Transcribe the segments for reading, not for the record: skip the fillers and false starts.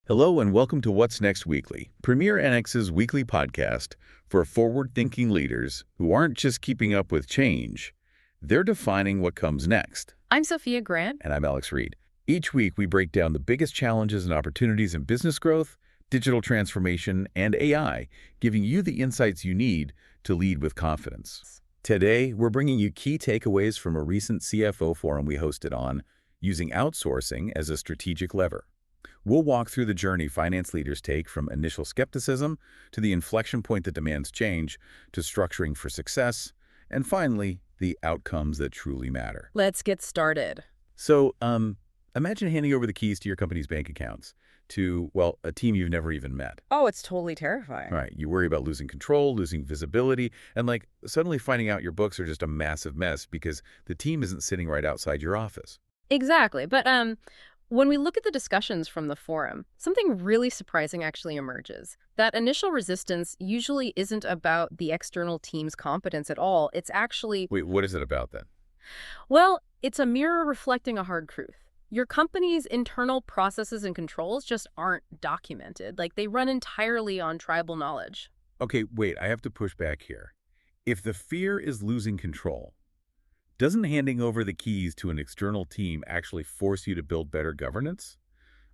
Hello and welcome to What's Next Weekly, Premier NX's weekly podcast for forward-thinking leaders who aren't just keeping up with change, they're defining what comes next. I'm Sophia Grant. And I'm Alex Reed. Each week we break down the biggest challenges and opportunities in business growth, digital transformation, and AI, giving you the insights you need to lead with confidence. Today, we're bringing you key takeaways from a recent CFO forum we hosted on using outsourcing as a strategic lever. We'll walk through the journey finance leaders take from initial skepticism to the inflection point that demands change to structuring for success, and finally, the outcomes that truly matter. Let's get started. So, imagine handing over the keys to your company's bank accounts to, well, a team you've never even met. Oh, it's totally terrifying. Right. You worry about losing control, losing visibility, and suddenly finding out your books are just a massive mess because the team isn't sitting right outside your office. Exactly. But when we look at the discussions from the forum, something really surprising actually emerges. That initial resistance usually isn't about the external team's competence at all. It's actually... Wait, what is it about then? Well, it's a mirror reflecting a hard truth. Your company's internal processes and controls just aren't documented. They run entirely on tribal knowledge. Okay, wait, I have to push back here. If the fear is losing control, doesn't handing over the keys to an external team actually force you to build better governance?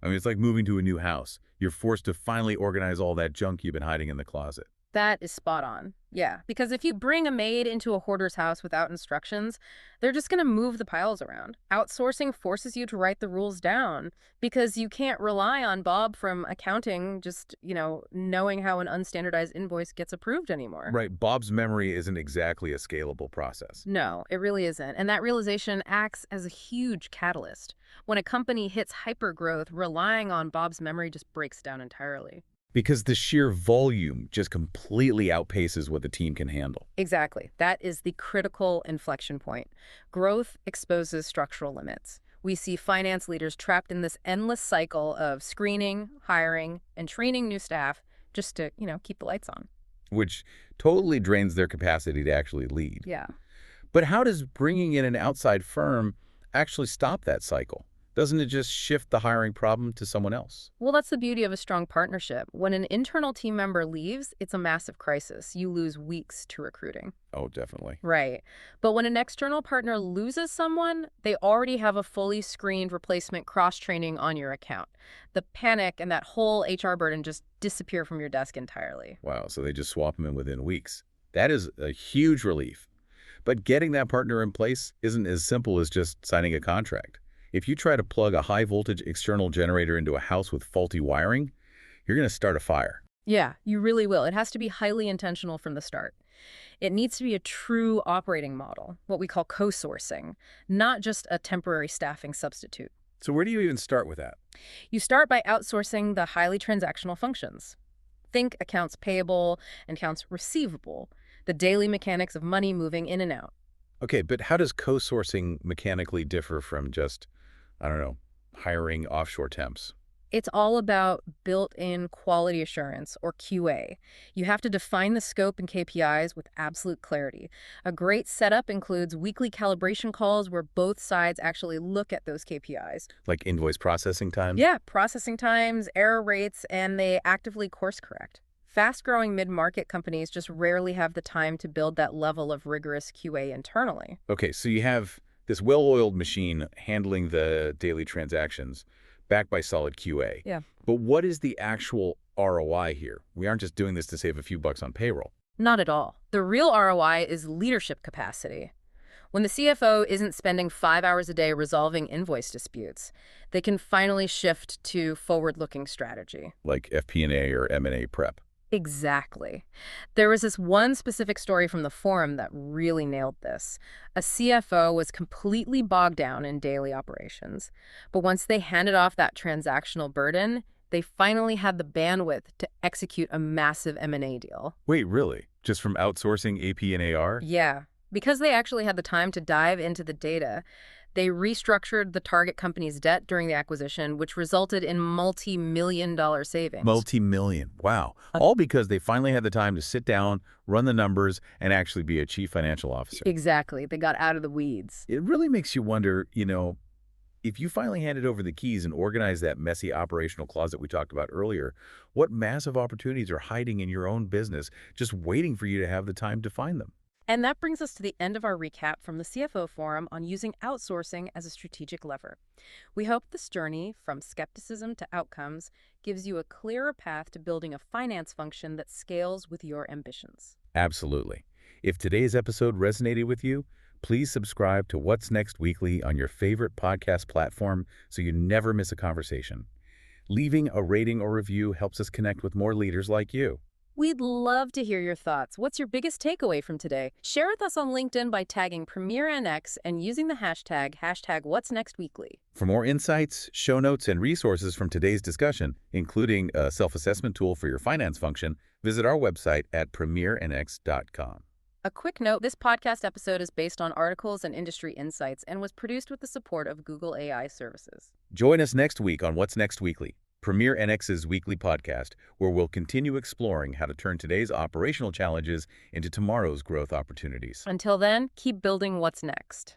I mean, it's like moving to a new house. You're forced to finally organize all that junk you've been hiding in the closet. That is spot on. Yeah, because if you bring a maid into a hoarder's house without instructions, they're just going to move the piles around. Outsourcing forces you to write the rules down because you can't rely on Bob from accounting just, knowing how an unstandardized invoice gets approved anymore. Right, Bob's memory isn't exactly a scalable process. No, it really isn't. And that realization acts as a huge catalyst. When a company hits hypergrowth, relying on Bob's memory just breaks down entirely. Because the sheer volume just completely outpaces what the team can handle. Exactly. That is the critical inflection point. Growth exposes structural limits. We see finance leaders trapped in this endless cycle of screening, hiring, and training new staff just to, keep the lights on. Which totally drains their capacity to actually lead. Yeah. But how does bringing in an outside firm actually stop that cycle? Doesn't it just shift the hiring problem to someone else? Well, that's the beauty of a strong partnership. When an internal team member leaves, it's a massive crisis. You lose weeks to recruiting. Oh, definitely. Right. But when an external partner loses someone, they already have a fully screened replacement cross-training on your account. The panic and that whole HR burden just disappear from your desk entirely. Wow, so they just swap them in within weeks. That is a huge relief. But getting that partner in place isn't as simple as just signing a contract. If you try to plug a high-voltage external generator into a house with faulty wiring, you're going to start a fire. Yeah, you really will. It has to be highly intentional from the start. It needs to be a true operating model, what we call co-sourcing, not just a temporary staffing substitute. So where do you even start with that? You start by outsourcing the highly transactional functions. Think accounts payable and accounts receivable, the daily mechanics of money moving in and out. Okay, but how does co-sourcing mechanically differ from just, hiring offshore temps? It's all about built-in quality assurance, or QA. You have to define the scope and KPIs with absolute clarity. A great setup includes weekly calibration calls where both sides actually look at those KPIs. Like invoice processing time? Yeah, processing times, error rates, and they actively course correct. Fast-growing mid-market companies just rarely have the time to build that level of rigorous QA internally. Okay, so you have this well-oiled machine handling the daily transactions, backed by solid QA. Yeah. But what is the actual ROI here? We aren't just doing this to save a few bucks on payroll. Not at all. The real ROI is leadership capacity. When the CFO isn't spending 5 hours a day resolving invoice disputes, they can finally shift to forward-looking strategy. Like FP&A or M&A prep. Exactly. There was this one specific story from the forum that really nailed this. A CFO was completely bogged down in daily operations, but once they handed off that transactional burden, they finally had the bandwidth to execute a massive M&A deal. Wait, really? Just from outsourcing AP and AR? Yeah. Because they actually had the time to dive into the data, they restructured the target company's debt during the acquisition, which resulted in multi-million-dollar savings. Multi-million. Wow. All because they finally had the time to sit down, run the numbers, and actually be a chief financial officer. Exactly. They got out of the weeds. It really makes you wonder, If you finally handed over the keys and organized that messy operational closet we talked about earlier, what massive opportunities are hiding in your own business just waiting for you to have the time to find them? And that brings us to the end of our recap from the CFO Forum on using outsourcing as a strategic lever. We hope this journey from skepticism to outcomes gives you a clearer path to building a finance function that scales with your ambitions. Absolutely. If today's episode resonated with you, please subscribe to What's Next Weekly on your favorite podcast platform so you never miss a conversation. Leaving a rating or review helps us connect with more leaders like you. We'd love to hear your thoughts. What's your biggest takeaway from today? Share with us on LinkedIn by tagging Premier NX and using the hashtag What's Next Weekly. For more insights, show notes, and resources from today's discussion, including a self-assessment tool for your finance function, visit our website at premiernx.com. A quick note, this podcast episode is based on articles and industry insights and was produced with the support of Google AI services. Join us next week on What's Next Weekly, Premier NX's weekly podcast, where we'll continue exploring how to turn today's operational challenges into tomorrow's growth opportunities. Until then, keep building what's next.